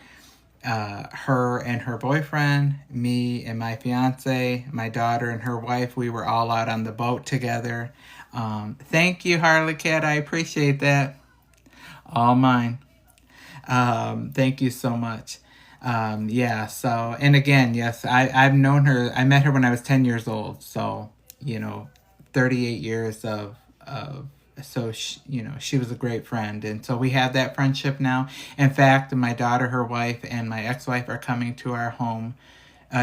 her and her boyfriend, me and my fiance, my daughter and her wife, we were all out on the boat together. Thank you, Harley Cat. I appreciate that. All mine. Thank you so much. Yeah, so, and again, yes, I've known her. I met her when I was 10 years old. So, 38 years of so she was a great friend, and so we have that friendship now. In fact, my daughter, her wife, and my ex-wife are coming to our home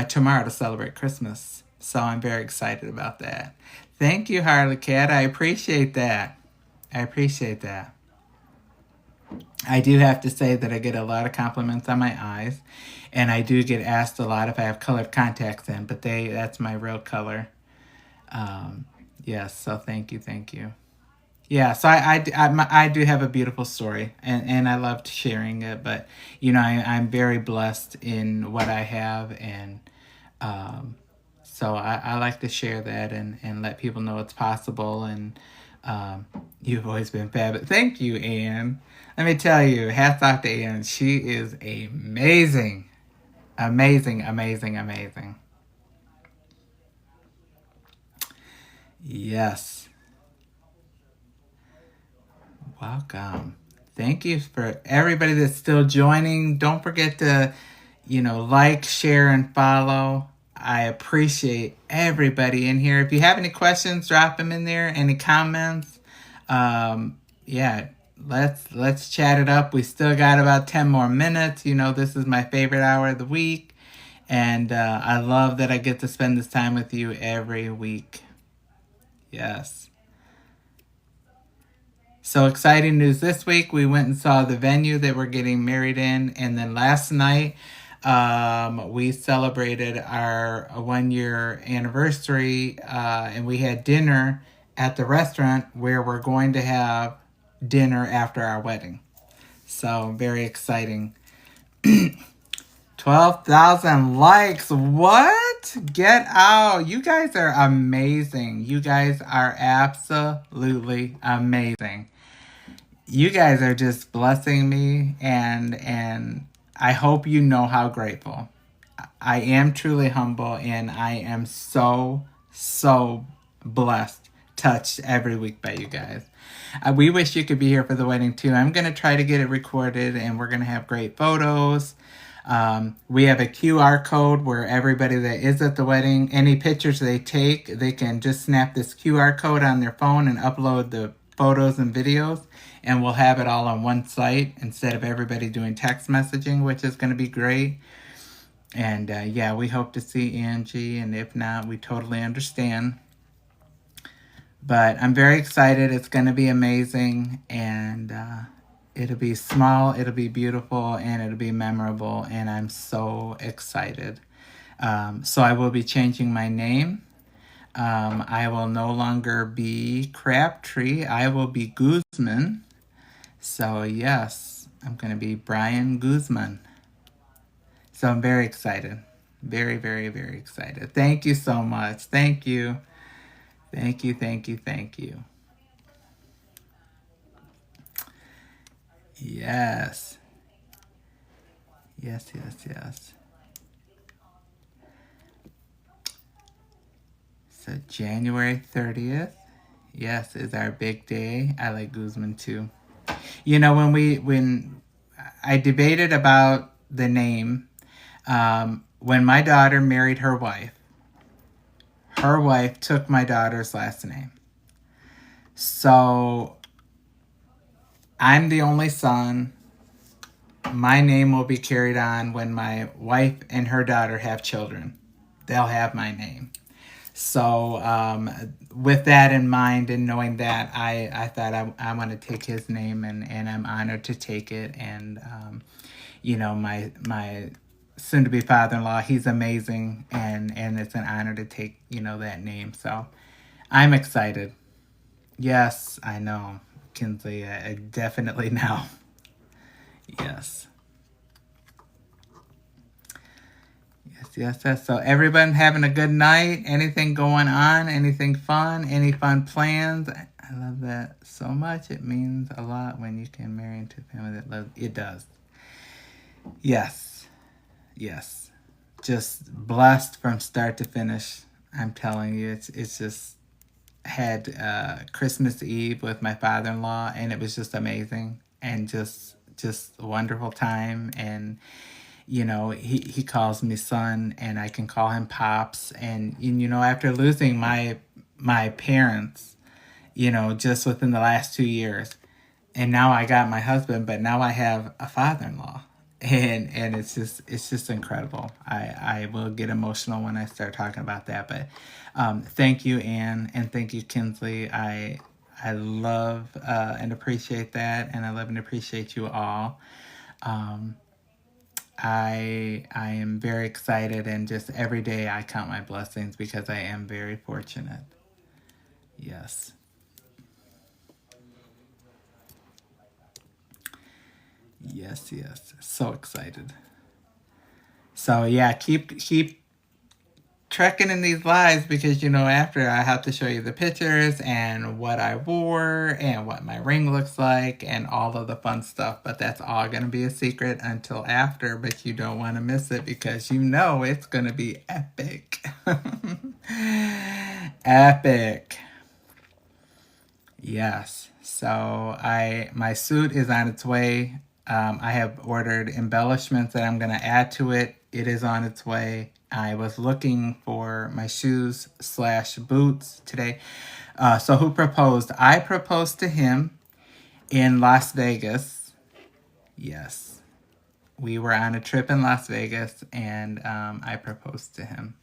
tomorrow to celebrate Christmas, so I'm very excited about that. Thank you, Harley Cat. I appreciate that. I appreciate that. I do have to say that I get a lot of compliments on my eyes, and I do get asked a lot if I have colored contacts in, but that's my real color. Yes, so thank you. Yeah, so I do have a beautiful story, and I loved sharing it. But I'm very blessed in what I have, and so I like to share that and let people know it's possible. And you've always been fabulous. Thank you, Anne. Let me tell you, hats off to Anne. She is amazing, amazing, amazing, amazing. Yes. Welcome. Thank you for everybody that's still joining. Don't forget to, like, share, and follow. I appreciate everybody in here. If you have any questions, drop them in there. Any comments? Yeah, let's chat it up. We still got about 10 more minutes. This is my favorite hour of the week, and I love that I get to spend this time with you every week. Yes. So exciting news this week. We went and saw the venue that we're getting married in. And then last night, we celebrated our 1 year anniversary. And we had dinner at the restaurant where we're going to have dinner after our wedding. So very exciting. 12,000 likes. What? Get out. You guys are amazing. You guys are absolutely amazing. You guys are just blessing me, and I hope you know how grateful. I am truly humble, and I am so blessed, touched every week by you guys. We wish you could be here for the wedding too. I'm going to try to get it recorded, and we're going to have great photos. We have a QR code where everybody that is at the wedding, any pictures they take, they can just snap this QR code on their phone and upload the photos and videos, and we'll have it all on one site instead of everybody doing text messaging, which is going to be great. And yeah, we hope to see Angie, and if not, we totally understand. But I'm very excited. It's going to be amazing, and it'll be small, it'll be beautiful, and it'll be memorable, and I'm so excited. So I will be changing my name. I will no longer be Crabtree. I will be Guzman. So yes, I'm going to be Brian Guzman. So I'm very excited. Very, very, very excited. Thank you so much. Thank you. Thank you, thank you, thank you. Yes. Yes, yes, yes. So January 30th, yes, is our big day. I like Guzman too. You know, when I debated about the name, when my daughter married her wife took my daughter's last name. So I'm the only son. My name will be carried on when my wife and her daughter have children. They'll have my name. So with that in mind and knowing that, I thought I want to take his name, and I'm honored to take it. And, you know, my soon-to-be father-in-law, he's amazing, and it's an honor to take, you know, that name. So I'm excited. Yes, I know, Kinsley, I definitely know. Yes. Yes, yes. So everyone having a good night? Anything going on? Anything fun? Any fun plans? I love that so much. It means a lot when you can marry into a family that loves. It does. Yes. Yes. Just blessed from start to finish. I'm telling you, it's just had Christmas Eve with my father-in-law, and it was just amazing, and just a wonderful time. And you know, he calls me son, and I can call him pops. And you know, after losing my parents, you know, just within the last 2 years, and now I got my husband, but now I have a father-in-law, and it's just incredible. I will get emotional when I start talking about that. But thank you, Anne, and thank you, Kinsley. I love and appreciate that, and I love and appreciate you all. Um, I am very excited, and just every day I count my blessings because I am very fortunate. Yes. Yes, yes. So excited. So yeah, keep trekking in these lives, because you know, after I have to show you the pictures and what I wore and what my ring looks like and all of the fun stuff. But that's all going to be a secret until after, but you don't want to miss it because you know it's going to be epic. Epic. Yes. So my suit is on its way. I have ordered embellishments that I'm going to add to it. It is on its way. I was looking for my shoes slash boots today. So who proposed? I proposed to him in Las Vegas. Yes. We were on a trip in Las Vegas, and I proposed to him.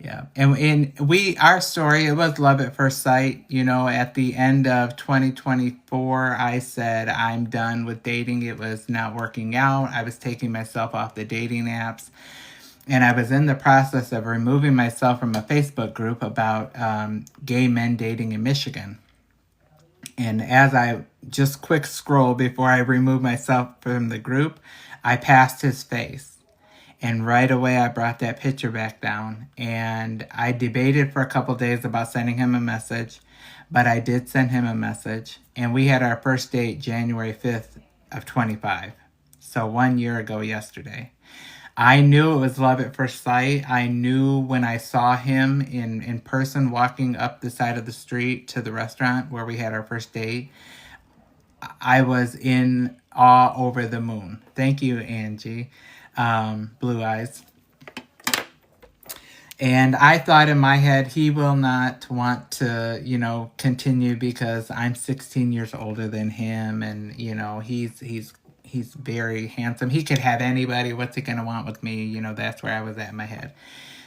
Yeah, and our story, it was love at first sight. You know, at the end of 2024, I said I'm done with dating. It was not working out. I was taking myself off the dating apps, and I was in the process of removing myself from a Facebook group about gay men dating in Michigan. And as I just quick scroll before I remove myself from the group, I passed his face. And right away, I brought that picture back down. And I debated for a couple days about sending him a message. But I did send him a message. And we had our first date January 5th of 25. So 1 year ago yesterday. I knew it was love at first sight. I knew when I saw him in person walking up the side of the street to the restaurant where we had our first date. I was in awe over the moon. Thank you, Angie. Blue eyes. And I thought in my head, he will not want to, continue because I'm 16 years older than him, and he's very handsome. He could have anybody. What's he gonna want with me? That's where I was at in my head.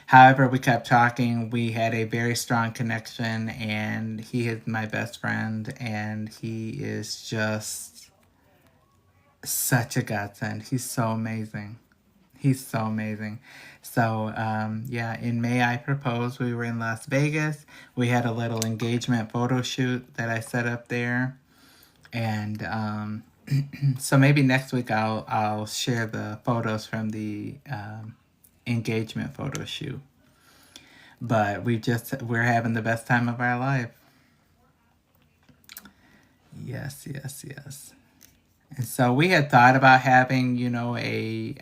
However, we kept talking. We had a very strong connection, and he is my best friend, and he is just such a godsend. He's so amazing. He's so amazing. So, yeah, in May I proposed. We were in Las Vegas. We had a little engagement photo shoot that I set up there. And so maybe next week I'll share the photos from the engagement photo shoot. But we're having the best time of our life. Yes, yes, yes. And so we had thought about having, a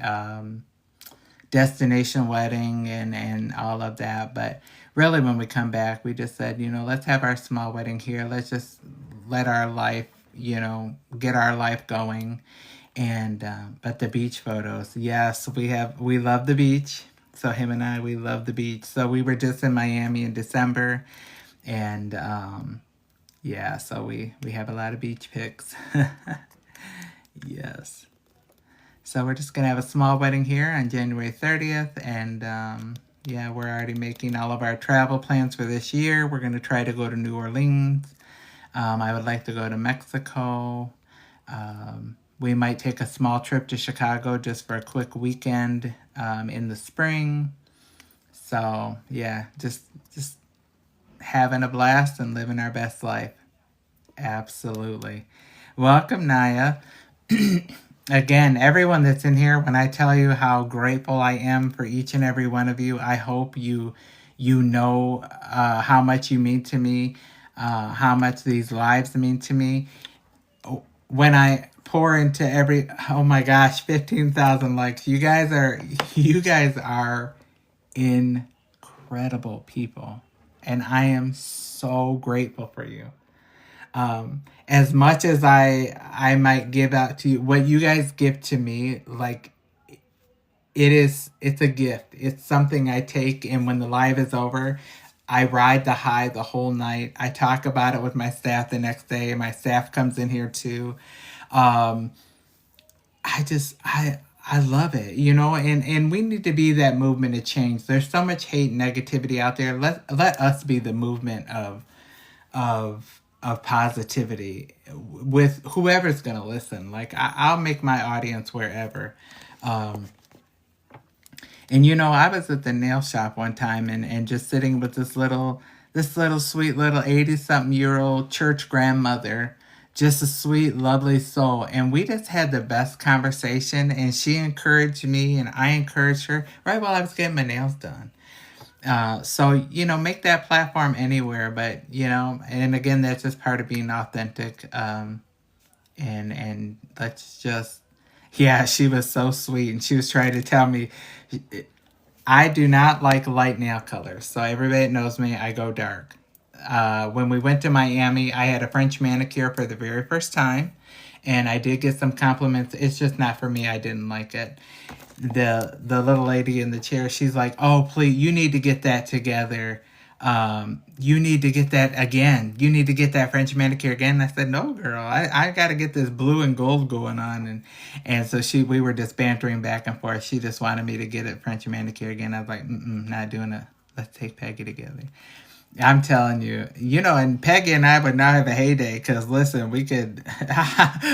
destination wedding and all of that. But really, when we come back, we just said, let's have our small wedding here. Let's just let our life, get our life going. And but the beach photos, yes, we love the beach. So him and we love the beach. So we were just in Miami in December, and yeah, so we have a lot of beach pics. Yes. So we're just gonna have a small wedding here on January 30th, and yeah, we're already making all of our travel plans for this year. We're gonna try to go to New Orleans. I would like to go to Mexico. We might take a small trip to Chicago just for a quick weekend in the spring. So yeah, just having a blast and living our best life. Absolutely. Welcome, Naya. Again, everyone that's in here, when I tell you how grateful I am for each and every one of you, I hope you know how much you mean to me, how much these lives mean to me. When I pour into oh my gosh, 15,000 likes. You guys are incredible people, and I am so grateful for you. As much as I might give out to you, what you guys give to me, like, it's a gift. It's something I take, and when the live is over, I ride the high the whole night. I talk about it with my staff the next day. My staff comes in here too. Um, I love it, and we need to be that movement of change. There's so much hate and negativity out there. Let us be the movement of positivity with whoever's gonna listen. Like, I'll make my audience wherever. Um, and I was at the nail shop one time, and just sitting with this little sweet little 80-something-year-old church grandmother, just a sweet, lovely soul. And we just had the best conversation, and she encouraged me, and I encouraged her right while I was getting my nails done. So, make that platform anywhere, but, and again, that's just part of being authentic. And let's just, yeah, she was so sweet, and she was trying to tell me, I do not like light nail colors. So everybody that knows me, I go dark. When we went to Miami, I had a French manicure for the very first time, and I did get some compliments. It's just not for me. I didn't like it. The little lady in the chair, she's like, "Oh, please, you need to get that together. You need to get that again. You need to get that French manicure again." And I said, "No, girl, I got to get this blue and gold going on." And so we were just bantering back and forth. She just wanted me to get a French manicure again. I was like, not doing it. Let's take Peggy together. I'm telling you, and Peggy and I would now have a heyday, because listen, we could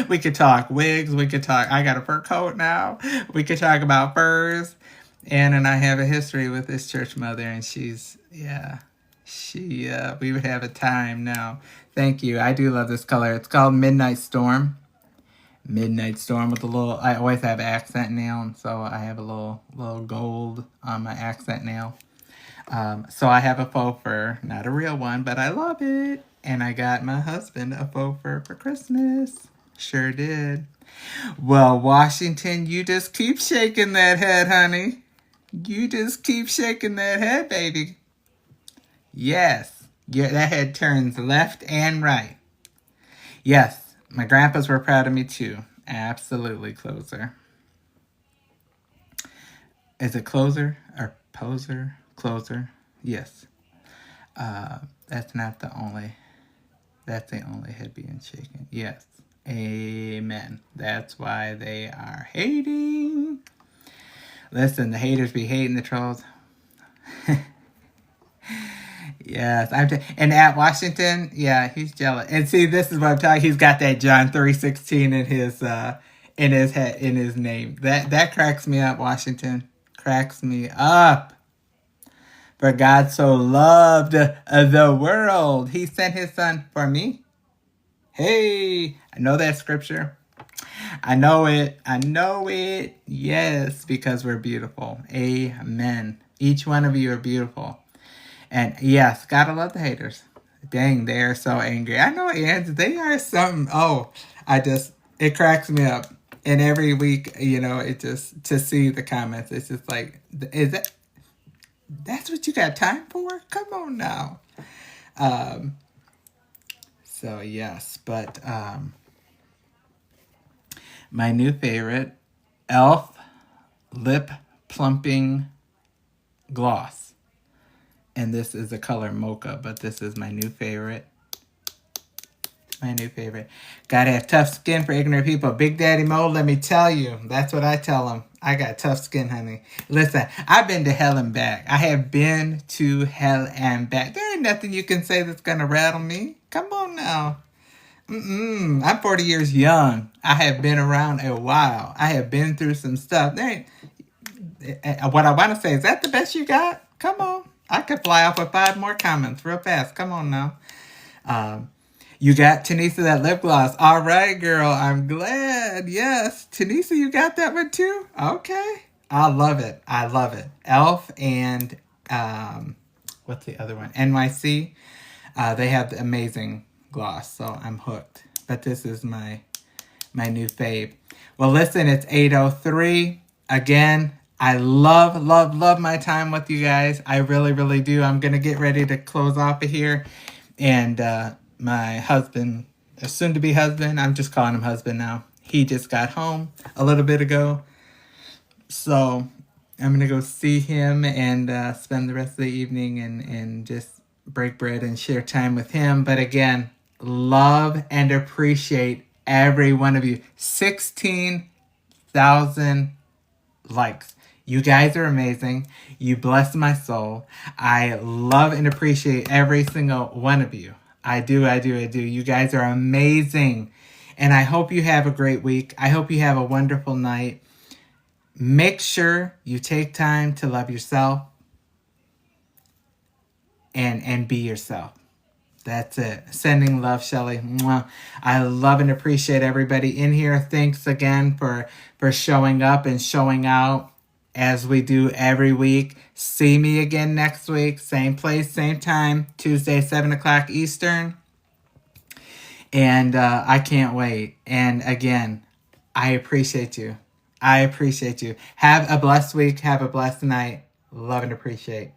we could talk wigs, we could talk, I got a fur coat now, we could talk about furs. Ann and I have a history with this church mother, and we would have a time now. Thank you. I do love this color. It's called Midnight Storm. Midnight Storm with I always have accent nail, and so I have a little gold on my accent nail. So I have a faux fur, not a real one, but I love it. And I got my husband a faux fur for Christmas. Sure did. Well, Washington, you just keep shaking that head, honey. You just keep shaking that head, baby. Yes. Yeah, that head turns left and right. Yes, my grandpas were proud of me too. Absolutely, closer. Is it closer or poser? closer. Yes. That's not the only. That's the only head being shaken. Yes. Amen. That's why they are hating. Listen, the haters be hating the trolls. Yes, and at Washington, yeah, he's jealous. And see, this is what I'm talking. He's got that John 3:16 in his head, in his name. That cracks me up. Washington cracks me up. For God so loved the world, He sent His Son for me. Hey, I know that scripture. I know it. I know it. Yes, because we're beautiful. Amen. Each one of you are beautiful. And yes, gotta love the haters. Dang, they are so angry. I know, and they are something. Oh, it cracks me up. And every week, it just, to see the comments, it's just like, that's what you got time for? Come on now. So yes, but my new favorite, e.l.f. Lip Plumping Gloss. And this is the color Mocha, but this is my new favorite. My new favorite. Gotta have tough skin for ignorant people. Big Daddy Mo, let me tell you. That's what I tell them. I got tough skin, honey. Listen, I've been to hell and back. I have been to hell and back. There ain't nothing you can say that's gonna rattle me. Come on now. I'm 40 years young. I have been around a while. I have been through some stuff. What I want to say, is that the best you got? Come on. I could fly off with 5 more comments real fast. Come on now. You got Tanisha that lip gloss. All right, girl. I'm glad. Yes. Tanisha, you got that one too? Okay. I love it. I love it. e.l.f. and what's the other one? NYC. They have the amazing gloss, so I'm hooked. But this is my new fave. Well, listen, it's 8:03. Again, I love, love, love my time with you guys. I really, really do. I'm going to get ready to close off of here. And my husband, soon-to-be husband, I'm just calling him husband now. He just got home a little bit ago. So I'm going to go see him and spend the rest of the evening and just break bread and share time with him. But again, love and appreciate every one of you. 16,000 likes. You guys are amazing. You bless my soul. I love and appreciate every single one of you. I do. You guys are amazing. And I hope you have a great week. I hope you have a wonderful night. Make sure you take time to love yourself and be yourself. That's it. Sending love, Shelly. Mwah. I love and appreciate everybody in here. Thanks again for showing up and showing out as we do every week. See me again next week. Same place, same time. Tuesday, 7 o'clock Eastern. And I can't wait. And again, I appreciate you. I appreciate you. Have a blessed week. Have a blessed night. Love and appreciate.